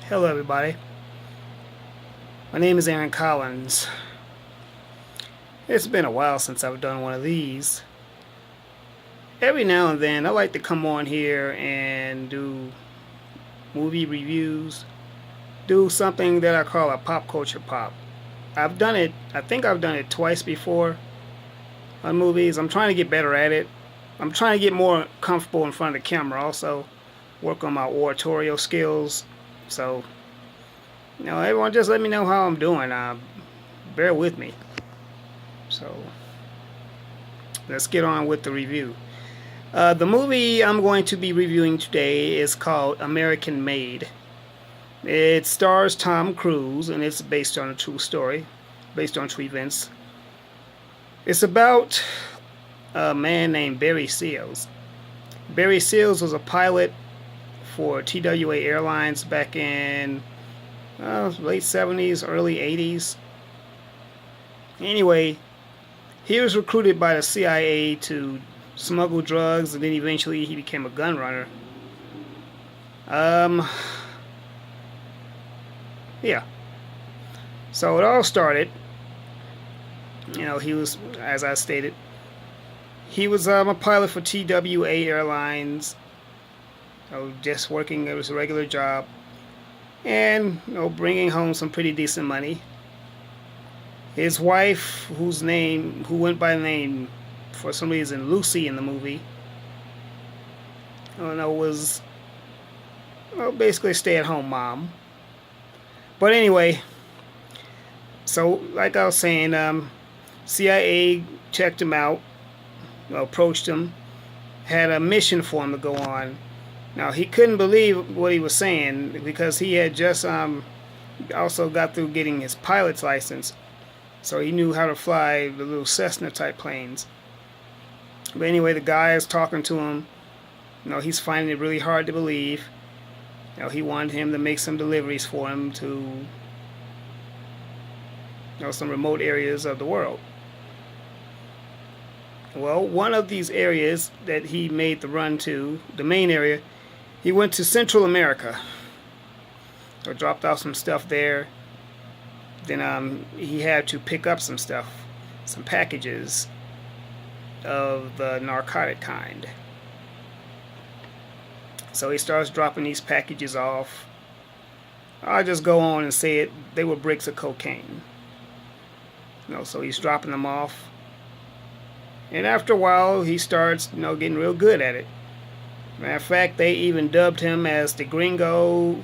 Hello, everybody. My name is Aaron Collins. It's been a while since I've done one of these. Every now and then, I like to come on here and do movie reviews, do something that I call a pop culture pop. I've done it, I think I've done it twice before on movies. I'm trying to get better at it. I'm trying to get more comfortable in front of the camera, also work on my oratorio skills. So, everyone just let me know how I'm doing. Bear with me. So let's get on with the review. The movie I'm going to be reviewing today is called American Made. It stars Tom Cruise and it's based on a true story, based on true events. It's about a man named Barry Seals. Barry Seals was a pilot for TWA Airlines back in late 70s, early 80s. Anyway, he was recruited by the CIA to smuggle drugs, and then eventually he became a gun runner. Yeah. So it all started. He was, as I stated, he was a pilot for TWA Airlines. Just working, it was a regular job, and bringing home some pretty decent money. His wife, who went by the name for some reason Lucy in the movie, was basically a stay-at-home mom. But anyway, so like I was saying, CIA checked him out, approached him, had a mission for him to go on. Now he couldn't believe what he was saying because he had just also got through getting his pilot's license. So he knew how to fly the little Cessna type planes. But anyway, the guy is talking to him. He's finding it really hard to believe. He wanted him to make some deliveries for him to some remote areas of the world. Well, one of these areas that he made the run to, the main area, he went to Central America. Dropped off some stuff there. Then he had to pick up some stuff, some packages of the narcotic kind. So he starts dropping these packages off. I'll just go on and say it. They were bricks of cocaine. So he's dropping them off. And after a while, he starts, getting real good at it. Matter of fact, they even dubbed him as the gringo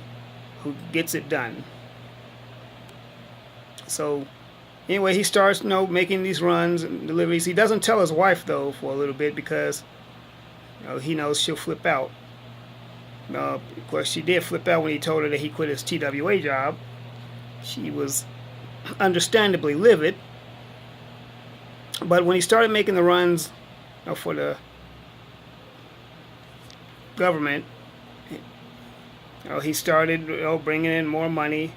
who gets it done. So anyway, he starts, making these runs and deliveries. He doesn't tell his wife, though, for a little bit because, he knows she'll flip out. Of course, she did flip out when he told her that he quit his TWA job. She was understandably livid. But when he started making the runs for the government, he started bringing in more money.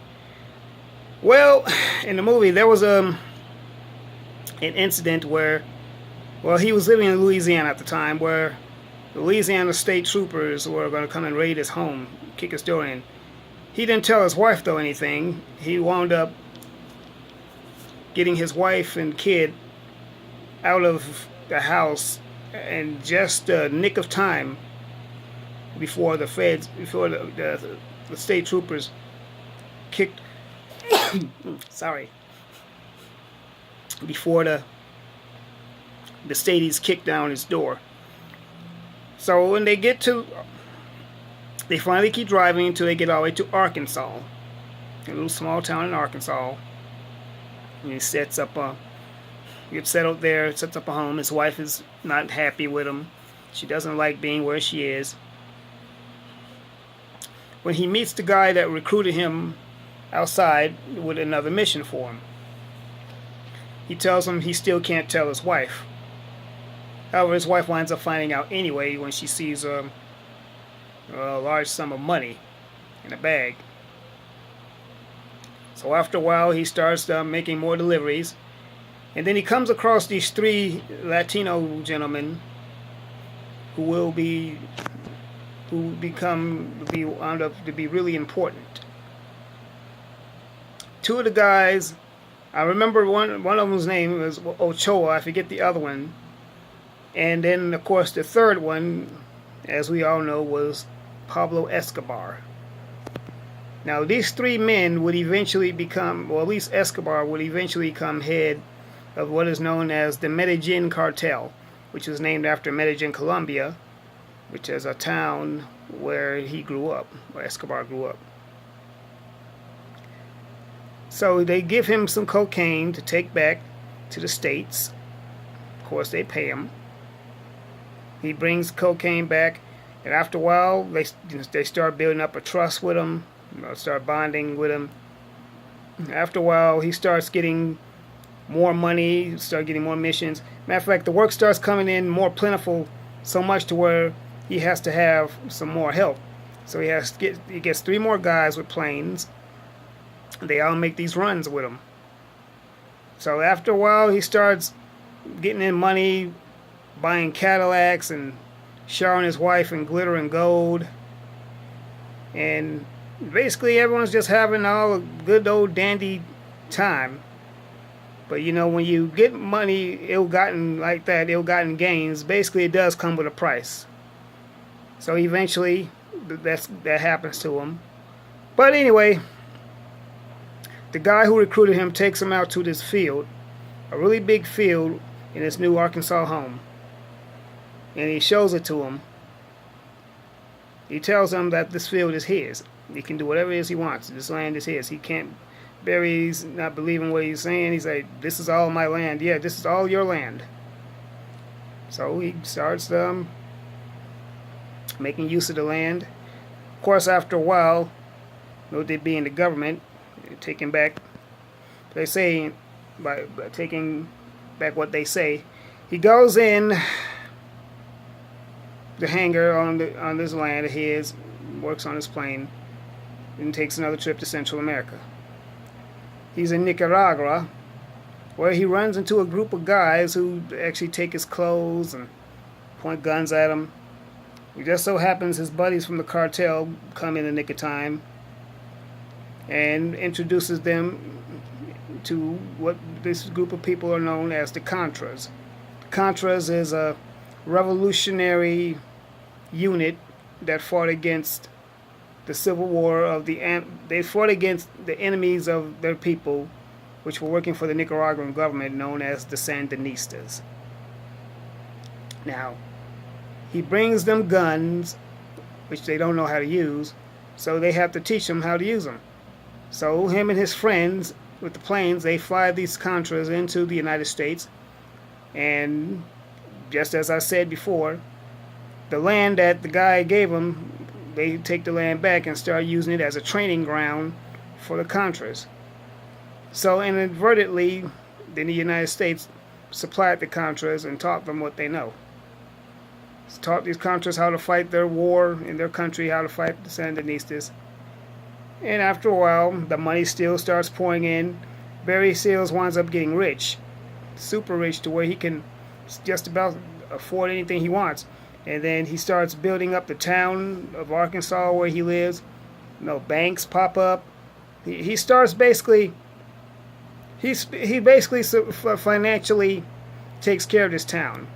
Well, in the movie, there was an incident where, he was living in Louisiana at the time, where the Louisiana state troopers were going to come and raid his home, kick his door in. He didn't tell his wife, though, anything. He wound up getting his wife and kid out of the house in just a nick of time before the state troopers kicked before the stadies kicked down his door. So when they finally keep driving until they get all the way to Arkansas, a little small town in Arkansas. And he gets settled there, sets up a home. His wife is not happy with him. She doesn't like being where she is. When he meets the guy that recruited him outside with another mission for him, he tells him he still can't tell his wife. However, his wife winds up finding out anyway when she sees a large sum of money in a bag. So after a while, he starts making more deliveries. And then he comes across these three Latino gentlemen who wound up to be really important. two of the guys, I remember one of them's name was Ochoa. I forget the other one. And then, of course, the third one, as we all know, was Pablo Escobar. Now, these three men would eventually become, or at least Escobar would eventually become head of what is known as the Medellin cartel, which was named after Medellin, Colombia, which is a town where he grew up, where Escobar grew up. So they give him some cocaine to take back to the States. Of course, they pay him. He brings cocaine back, and after a while, they start building up a trust with him, start bonding with him. After a while, he starts getting more money, start getting more missions. Matter of fact, the work starts coming in more plentiful, so much to where he has to have some more help. So he gets three more guys with planes. They all make these runs with him. So after a while, he starts getting in money, buying Cadillacs and showering his wife in glitter and gold. And basically everyone's just having all a good old dandy time. But you know, when you get money ill-gotten like that, ill-gotten gains, basically it does come with a price. So eventually that happens to him. But anyway, the guy who recruited him takes him out to this field, a really big field in his new Arkansas home. And he shows it to him. He tells him that this field is his. He can do whatever it is he wants. This land is his. He can't. Barry's not believing what he's saying. He's like, this is all my land. Yeah, this is all your land. So he starts making use of the land. Of course, after a while, they being the government, taking back, they say, by taking back what they say, he goes in the hangar on this land of his, works on his plane, and takes another trip to Central America. He's in Nicaragua, where he runs into a group of guys who actually take his clothes and point guns at him. It just so happens his buddies from the cartel come in the nick of time and introduces them to what this group of people are known as the Contras. The Contras is a revolutionary unit that fought against the civil war of they fought against the enemies of their people, which were working for the Nicaraguan government, known as the Sandinistas. Now, he brings them guns, which they don't know how to use, so they have to teach them how to use them. So him and his friends with the planes, they fly these Contras into the United States, and just as I said before, the land that the guy gave them, they take the land back and start using it as a training ground for the Contras. So inadvertently, then the United States supplied the Contras and taught them what they know. It's taught these Contras how to fight their war in their country, how to fight the Sandinistas. And after a while, the money still starts pouring in. Barry Seals winds up getting rich, super rich, to where he can just about afford anything he wants. And then he starts building up the town of Arkansas where he lives. Banks pop up. He starts basically. He basically financially takes care of this town,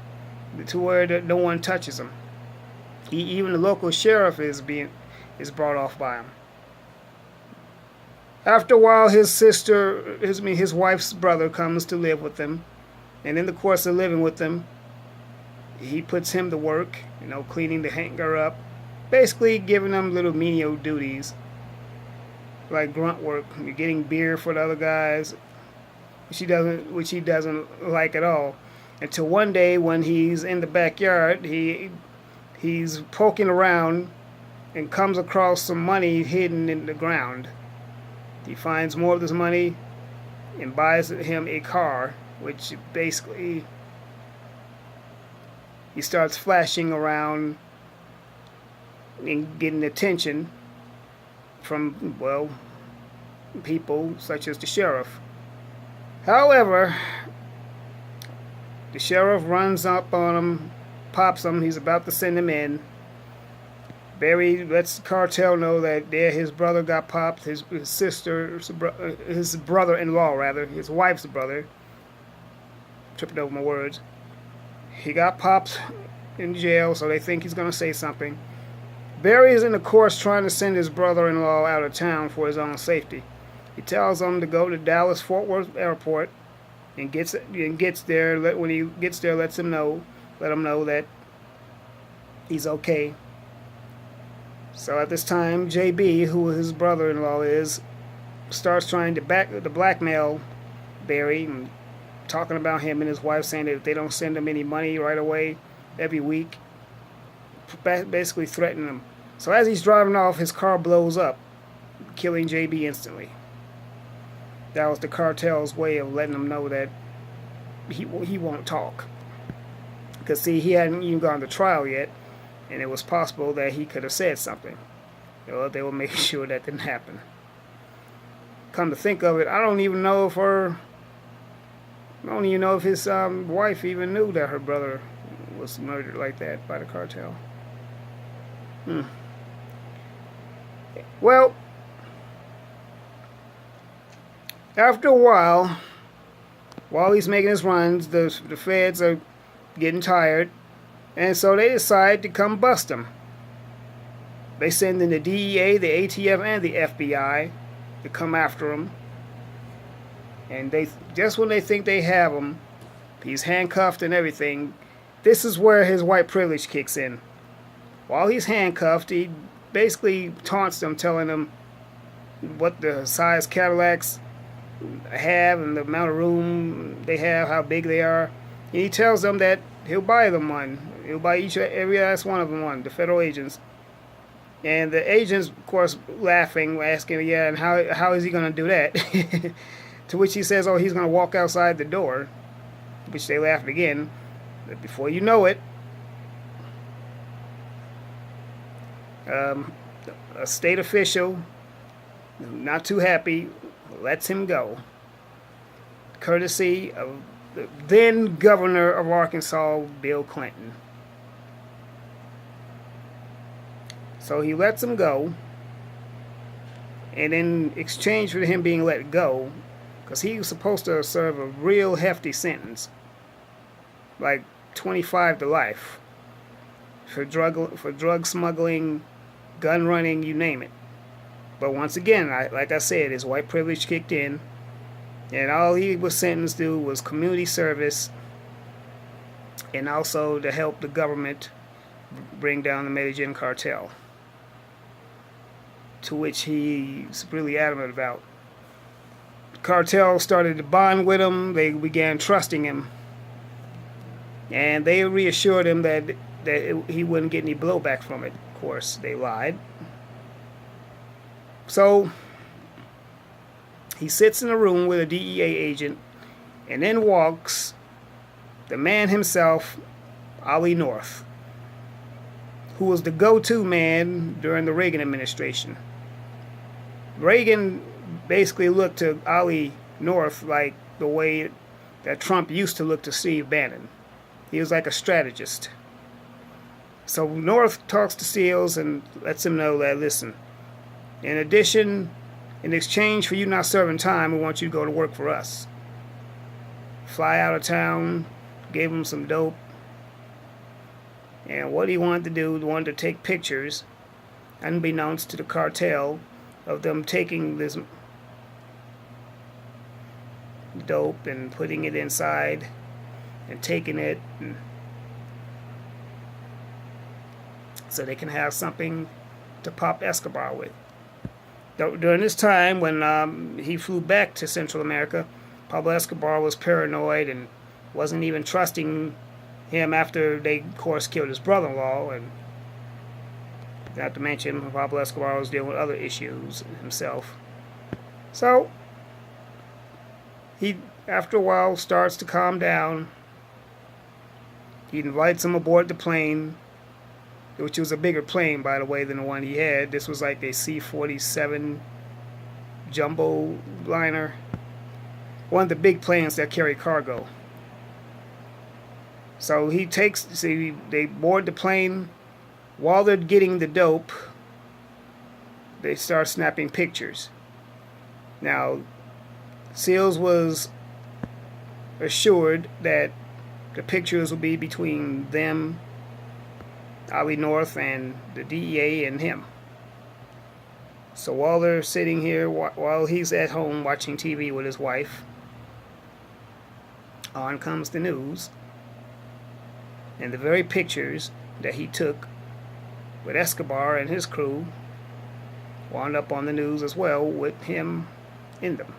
to where no one touches him. Even the local sheriff is brought off by him. After a while, his wife's brother comes to live with them, and in the course of living with them, he puts him to work, cleaning the hangar up, basically giving them little menial duties, like grunt work, getting beer for the other guys, which he doesn't like at all. Until one day when he's in the backyard, he's poking around and comes across some money hidden in the ground. He finds more of this money and buys him a car, which basically he starts flashing around and getting attention from, people such as the sheriff. However, the sheriff runs up on him, pops him, he's about to send him in. Barry lets the cartel know that there his brother got popped, his sister, his brother-in-law rather, his wife's brother. Tripping over my words. He got popped in jail, so they think he's gonna say something. Barry is in the course trying to send his brother-in-law out of town for his own safety. He tells him to go to Dallas Fort Worth Airport and gets there. When he gets there, let him know that he's okay. So at this time, JB, who his brother-in-law is, starts trying to blackmail Barry and talking about him and his wife, saying that if they don't send him any money right away every week, basically threatening him. So as he's driving off, his car blows up, killing JB instantly. That was the cartel's way of letting him know that he won't talk. Because see, he hadn't even gone to trial yet, and it was possible that he could have said something. They were making sure that didn't happen. Come to think of it, I don't even know if his wife even knew that her brother was murdered like that by the cartel. Well, after a while he's making his runs, the feds are getting tired, and so they decide to come bust him. They send in the DEA, the ATF, and the FBI to come after him. And just when they think they have him, he's handcuffed and everything. This is where his white privilege kicks in. While he's handcuffed, he basically taunts them, telling them what the size Cadillacs have and the amount of room they have, how big they are. And he tells them that he'll buy them one. He'll buy every last one of them one, the federal agents. And the agents, of course, laughing, asking, yeah, and how is he going to do that? To which he says, oh, he's going to walk outside the door, which they laughed again. But before you know it, a state official, not too happy, lets him go, courtesy of the then governor of Arkansas, Bill Clinton. So he lets him go, and in exchange for him being let go, because he was supposed to serve a real hefty sentence, like 25 to life, for drug smuggling, gun running, you name it. But once again, like I said, his white privilege kicked in, and all he was sentenced to was community service, and also to help the government bring down the Medellin cartel, to which he's really adamant about. The cartel started to bond with him. They began trusting him, and they reassured him that he wouldn't get any blowback from it. Of course, they lied. So he sits in a room with a DEA agent, and then walks the man himself, Ollie North, who was the go-to man during the Reagan administration. Reagan basically looked to Ollie North like the way that Trump used to look to Steve Bannon. He was like a strategist. So North talks to Seals and lets him know that, listen, in exchange for you not serving time, we want you to go to work for us. Fly out of town, gave him some dope. And what he wanted to do, he wanted to take pictures, unbeknownst to the cartel, of them taking this dope and putting it inside and taking it, so they can have something to pop Escobar with. During this time, when he flew back to Central America, Pablo Escobar was paranoid and wasn't even trusting him after they, of course, killed his brother-in-law. And not to mention, Pablo Escobar was dealing with other issues himself. So he, after a while, starts to calm down. He invites him aboard the plane, which was a bigger plane, by the way, than the one he had. This was like a C-47 jumbo liner, one of the big planes that carry cargo. So they board the plane, while they're getting the dope, they start snapping pictures. Now, Seals was assured that the pictures would be between them, Ollie North, and the DEA and him. So while they're sitting here, while he's at home watching TV with his wife, on comes the news, and the very pictures that he took with Escobar and his crew wound up on the news as well with him in them.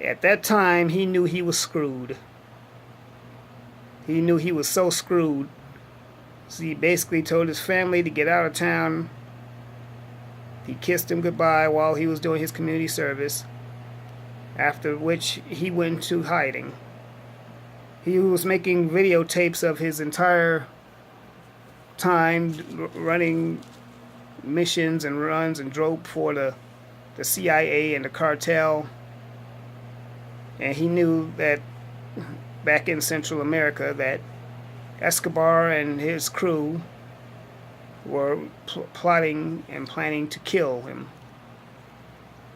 At that time, he knew he was screwed. He knew he was so screwed. So he basically told his family to get out of town. He kissed him goodbye while he was doing his community service, after which he went to hiding. He was making videotapes of his entire time running missions and runs and drove for the CIA and the cartel. And he knew that back in Central America that Escobar and his crew were plotting and planning to kill him.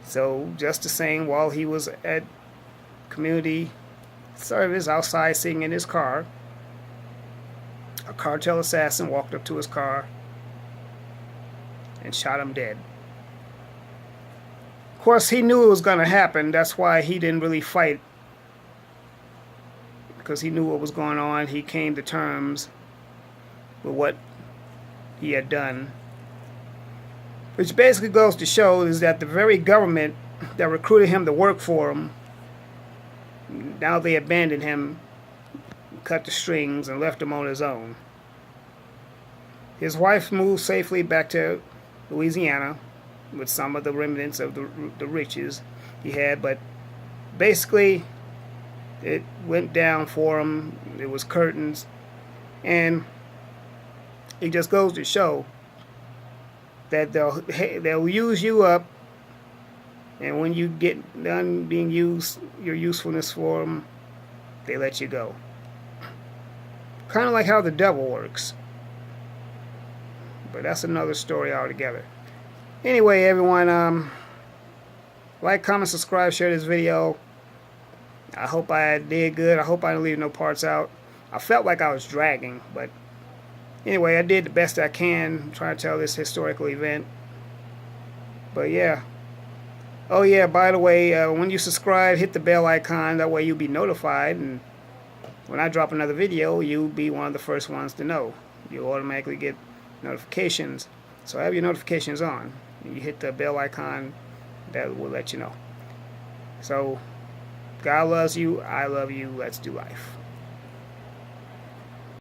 So just the same, while he was at community service outside sitting in his car, a cartel assassin walked up to his car and shot him dead. Of course, he knew it was going to happen. That's why he didn't really fight, because he knew what was going on. He came to terms with what he had done, which basically goes to show is that the very government that recruited him to work for him, now they abandoned him, cut the strings, and left him on his own. His wife moved safely back to Louisiana with some of the remnants of the riches he had, but basically it went down for him. It was curtains, and it just goes to show that they'll use you up, and when you get done being used, your usefulness for them, they let you go. Kind of like how the devil works. But that's another story altogether. Anyway, everyone, like, comment, subscribe, share this video. I hope I did good. I hope I didn't leave no parts out. I felt like I was dragging, but anyway, I did the best I can trying to tell this historical event. But yeah. Oh yeah, by the way, when you subscribe, hit the bell icon. That way you'll be notified, and when I drop another video, you'll be one of the first ones to know. You'll automatically get notifications. So have your notifications on. You hit the bell icon, that will let you know. So, God loves you, I love you, let's do life.